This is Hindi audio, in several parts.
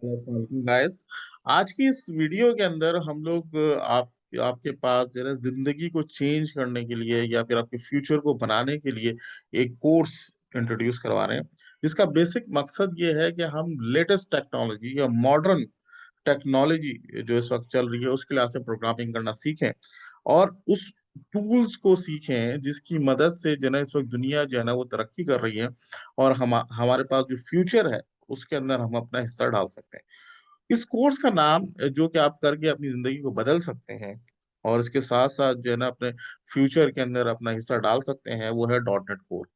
गाइस, आज की इस वीडियो के अंदर हम लोग आपके पास जो है जिंदगी को चेंज करने के लिए या फिर आपके फ्यूचर को बनाने के लिए एक कोर्स इंट्रोड्यूस करवा रहे हैं, जिसका बेसिक मकसद ये है कि हम लेटेस्ट टेक्नोलॉजी या मॉडर्न टेक्नोलॉजी जो इस वक्त चल रही है उसके लिए से प्रोग्रामिंग करना सीखें और उस टूल्स को सीखें जिसकी मदद से जो है ना इस वक्त दुनिया जो है ना वो तरक्की कर रही है और हमारे पास जो फ्यूचर है उसके अंदर हम अपना हिस्सा डाल सकते हैं। इस कोर्स का नाम जो कि आप करके अपनी जिंदगी को बदल सकते हैं और इसके साथ साथ जो है ना अपने फ्यूचर के अंदर अपना हिस्सा डाल सकते हैं, वो है dot net core.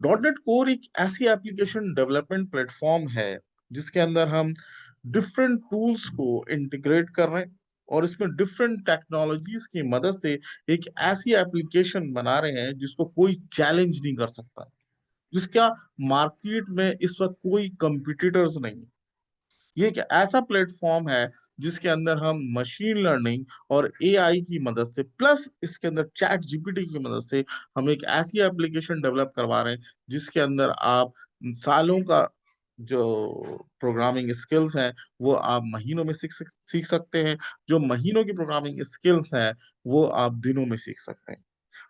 Dot net core एक ऐसी एप्लीकेशन डेवलपमेंट प्लेटफॉर्म है जिसके अंदर हम डिफरेंट टूल्स को इंटीग्रेट कर रहे हैं और इसमें डिफरेंट टेक्नोलॉजीज की मदद से एक ऐसी एप्लीकेशन बना रहे हैं जिसको कोई चैलेंज नहीं कर सकता, जिसका मार्केट में इस वक्त कोई कंपिटिटर्स नहीं। ये एक ऐसा प्लेटफॉर्म है जिसके अंदर हम मशीन लर्निंग और एआई की मदद से प्लस इसके अंदर चैट जीपीटी की मदद से हम एक ऐसी एप्लीकेशन डेवलप करवा रहे हैं जिसके अंदर आप सालों का जो प्रोग्रामिंग स्किल्स हैं वो आप महीनों में सीख सकते हैं। जो महीनों की प्रोग्रामिंग स्किल्स हैं वो आप दिनों में सीख सकते हैं।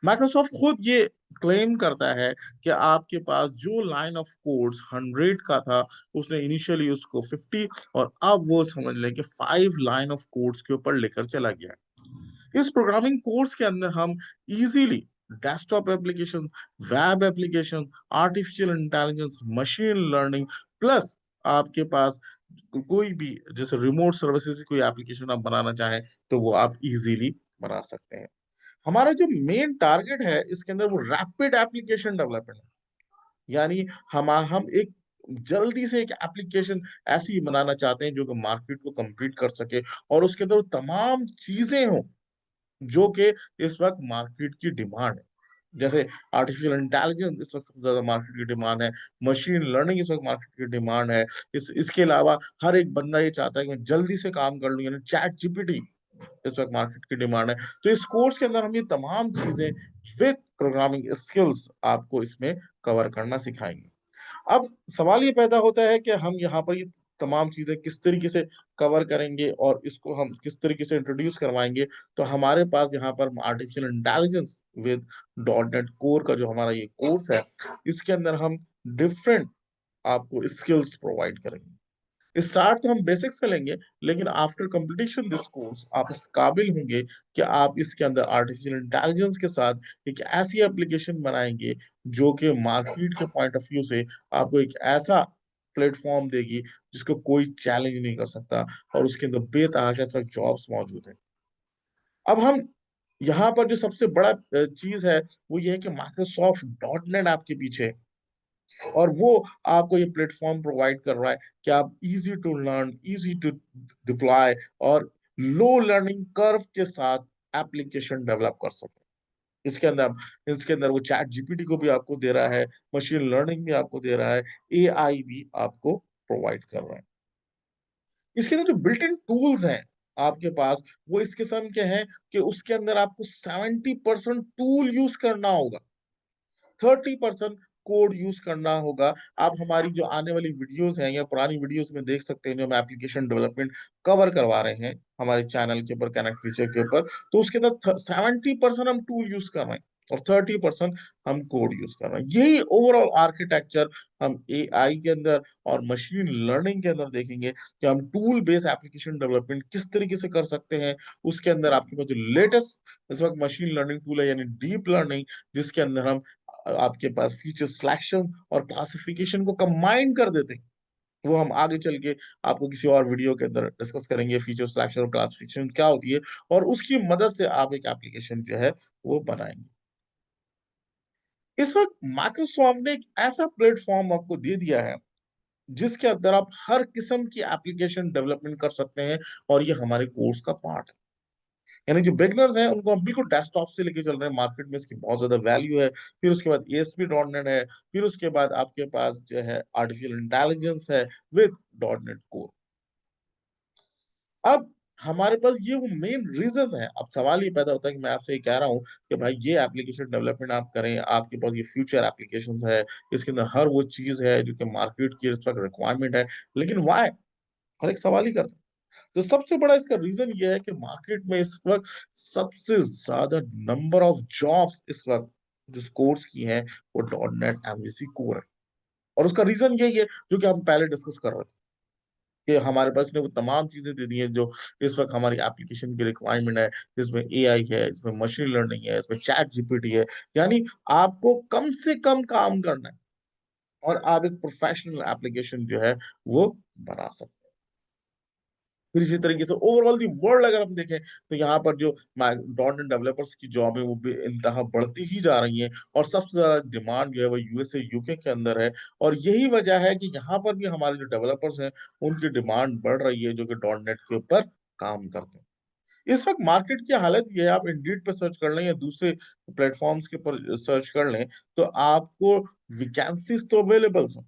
माइक्रोसॉफ्ट खुद ये क्लेम करता है कि आपके पास जो लाइन ऑफ कोड्स 100 का था, उसने इनिशियली उसको 50 और अब वो समझ लें कि 5 लाइन ऑफ कोड्स के ऊपर लेकर चला गया है। इस प्रोग्रामिंग कोर्स के अंदर हम easily desktop application, web application, artificial intelligence, machine learning plus आपके पास कोई भी जैसे रिमोट सर्विसेज की कोई एप्लीकेशन आप बनाना चाहें तो वो आप इजीली बना सकते हैं। हमारा जो मेन टारगेट है इसके अंदर वो रैपिड एप्लीकेशन डेवलपमेंट है। यानी हम एक जल्दी से एक एप्लीकेशन ऐसी बनाना चाहते हैं जो कि मार्केट को compete कर सके और उसके अंदर वो तमाम चीजें हों जो कि इस वक्त मार्केट की डिमांड है। जैसे आर्टिफिशियल इंटेलिजेंस इस वक्त सबसे ज्यादा मार्केट की डिमांड है, मशीन लर्निंग इस वक्त मार्केट की डिमांड है। इसके अलावा हर एक बंदा ये चाहता है कि मैं जल्दी से काम कर लूं, यानी चैट जीपीटी इस वक्त मार्केट की डिमांड है। तो इस कोर्स के अंदर हम ये तमाम चीजें विद प्रोग्रामिंग स्किल्स आपको इसमें कवर करना सिखाएंगे। अब सवाल ये पैदा होता है कि हम यहाँ पर ये तमाम चीजें किस तरीके से कवर करेंगे और इसको हम किस तरीके से इंट्रोड्यूस करवाएंगे। तो हमारे पास यहाँ पर artificial intelligence with dot net core का जो हमारा ये कोर्स है, इसके अंदर हम डिफरेंट आपको स्किल्स प्रोवाइड करेंगे। स्टार्ट तो हम बेसिक से लेंगे, लेकिन आफ्टर कंप्लीशन दिस कोर्स आप इस काबिल होंगे कि आप इसके अंदर आर्टिफिशियल इंटेलिजेंस के साथ एक ऐसी एप्लीकेशन बनाएंगे जो कि मार्केट के पॉइंट ऑफ व्यू से आपको एक ऐसा प्लेटफॉर्म देगी जिसको कोई चैलेंज नहीं कर सकता और उसके अंदर बेतहाशा तक जॉब्स मौजूद है। अब हम यहाँ पर जो सबसे बड़ा चीज है वो ये है कि माइक्रोसॉफ्ट डॉट नेट आपके पीछे है और वो आपको ये प्लेटफॉर्म प्रोवाइड कर रहा है कि आप easy to learn, easy to deploy और लो लर्निंग कर्व के साथ एप्लीकेशन डेवलप कर सकें। इसके अंदर वो चैट जीपीटी को भी आपको दे रहा है, मशीन लर्निंग भी आपको दे रहा है, एआई भी आपको प्रोवाइड कर रहा है। इसके अंदर जो बिल्ट इन टूल्स हैं आपके पास वो इस किस्म के हैं कि उसके अंदर आपको 70% टूल यूज करना होगा, 30% कोड यूज करना होगा। आप हमारी जो आने वाली वीडियोस हैं या पुरानी वीडियोस में देख सकते हैं जो हम एप्लीकेशन डेवलपमेंट कवर करवा रहे हैं हमारे चैनल के ऊपर, कनेक्ट फीचर के ऊपर। तो उसके अंदर 70% हम टूल यूज कर रहे हैं और 30% हम कोड यूज कर रहे हैं। यही ओवरऑल आर्किटेक्चर हम एआई के अंदर और मशीन लर्निंग के अंदर देखेंगे कि हम टूल बेस्ड एप्लीकेशन डेवलपमेंट किस तरीके से कर सकते हैं। उसके अंदर आपके पास जो लेटेस्ट इस वक्त मशीन लर्निंग टूल है यानी डीप लर्निंग, जिसके अंदर हम आपके पास फीचर सिलेक्शन और क्लासिफिकेशन को कंबाइन कर देते हैं। वो हम आगे चल के आपको किसी और वीडियो के अंदर डिस्कस करेंगे, फीचर सिलेक्शन और क्लासिफिकेशन क्या होती है और उसकी मदद से आप एक एप्लीकेशन जो है वो बनाएंगे। इस वक्त माइक्रोसॉफ्ट ने एक ऐसा प्लेटफॉर्म आपको दे दिया है जिसके अंदर आप हर किस्म की एप्लीकेशन डेवलपमेंट कर सकते हैं और ये हमारे कोर्स का पार्ट है। यानी जो बिगनर्स हैं उनको हम बिल्कुल डेस्कटॉप से लेके चल रहे हैं, मार्केट में इसकी बहुत ज्यादा वैल्यू है। फिर उसके बाद एएसपी डॉट नेट है, फिर उसके बाद आपके पास जो है आर्टिफिशियल इंटेलिजेंस है विद डॉट नेट कोर। अब हमारे पास ये वो मेन रीजन है। अब सवाल ये पैदा होता है कि मैं आपसे ये कह रहा हूँ कि भाई ये एप्लीकेशन डेवलपमेंट आप करें, आपके पास ये फ्यूचर एप्लीकेशंस है, इसके अंदर हर वो चीज है जो कि मार्केट की इस वक्त रिक्वायरमेंट है, लेकिन वाई? हर एक सवाल ही करता है। तो सबसे बड़ा इसका रीज़न ये है कि मार्केट में इस वक़्त सबसे ज़्यादा नंबर ऑफ जॉब्स इस वक़्त जिस कोर्स की हैं, वो डॉट नेट एमवीसी कोर है। और उसका रीज़न यही है, जो कि हम पहले डिस्कस कर रहे थे, कि हमारे पास ने वो तमाम चीज़ें दे दी हैं, जो इस वक़्त हमारी एप्लीकेशन की रिक्वायरमेंट है। इसमें एआई है, इसमें मशीन लर्निंग है, इसमें चैट जीपीटी है। यानी आपको कम से कम काम करना है और आप एक प्रोफ़ेशनल एप्लीकेशन जो है, वो बना सकते हैं। फिर इसी तरीके से ओवरऑल दी वर्ल्ड अगर हम देखें, तो यहाँ पर जो डॉट नेट डेवलपर्स की जॉब है वो बेइंतहा बढ़ती ही जा रही हैं और सबसे ज़्यादा डिमांड जो है वो यूएसए, यूके के अंदर है और यही वजह है कि यहाँ पर भी हमारे जो डेवलपर्स हैं, उनकी डिमांड बढ़ रही है जो कि डॉट नेट के ऊपर काम करते हैं। इस वक़्त मार्केट की हालत ये है, आप इंडीड पे सर्च कर लें या दूसरे प्लेटफ़ॉर्म्स के ऊपर सर्च कर लें, तो आपको वैकेंसीज़ तो अवेलेबल हैं।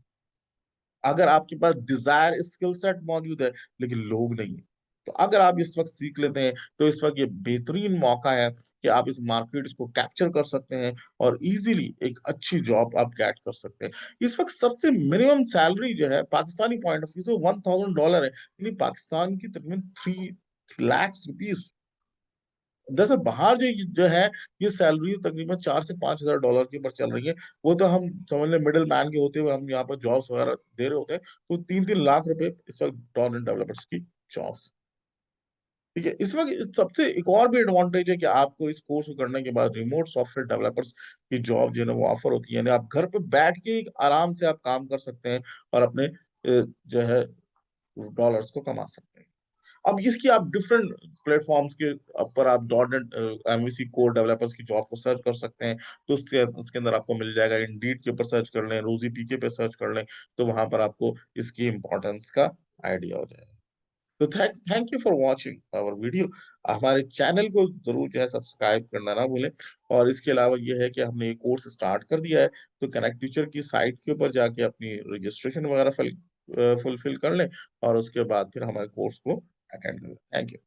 अगर आपके पास डिज़ायर स्किल सेट मौजूद है, लेकिन लोग नहीं हैं। तो अगर आप इस वक़्त सीख लेते हैं, तो इस वक़्त ये बेहतरीन मौका है कि आप इस मार्केट्स को कैप्चर कर सकते हैं और ईज़िली एक अच्छी जॉब आप गेट कर सकते हैं। इस वक़्त सबसे मिनिमम सैलरी जो है पाकिस्तानी पॉइंट ऑफ व्यू से $1000 है, यानी पाकिस्तान की तकरीबन 3 लाख रुपीज़। दरअसल बाहर जो है, ये सैलरी तकरीबन 4 से $5000 के ऊपर चल रही है। वो तो हम समझ लें मिडल मैन के होते हुए हम यहाँ पर जॉब्स वगैरह दे रहे होते हैं। तो 3-3 लाख रुपए इस वक़्त डॉट नेट डेवलपर्स की जॉब्स। ठीक है? इस वक़्त सबसे एक और भी एडवांटेज है कि आपको इस कोर्स को करने के बाद रिमोट सॉफ्टवेयर डेवलपर्स की जॉब जो है ना वो ऑफ़र होती है। यानी आप घर पे बैठ के ही आराम से आप काम कर सकते हैं और अपने जो है डॉलर्स को कमा सकते हैं। अब इसकी आप डिफरेंट प्लेटफ़ॉर्म्स के ऊपर आप dot net MVC core developers की जॉब को सर्च कर सकते हैं। तो उसके अंदर आपको मिल जाएगा। इंडीड के ऊपर सर्च कर लें, रोज़ी पीके पे सर्च कर लें, तो वहाँ पर आपको इसकी इम्पोर्टेंस का आइडिया हो जाएगा। तो thank you for watching our video. हमारे चैनल को ज़रूर जो है सब्सक्राइब करना ना भूलें और इसके अलावा ये है कि हमने एक कोर्स स्टार्ट कर दिया है, तो कनेक्ट टीचर की साइट के ऊपर जाके अपनी रजिस्ट्रेशन वगैरह फुलफ़िल कर लें और उसके बाद फिर हमारे कोर्स को अटेंड करें। Thank you.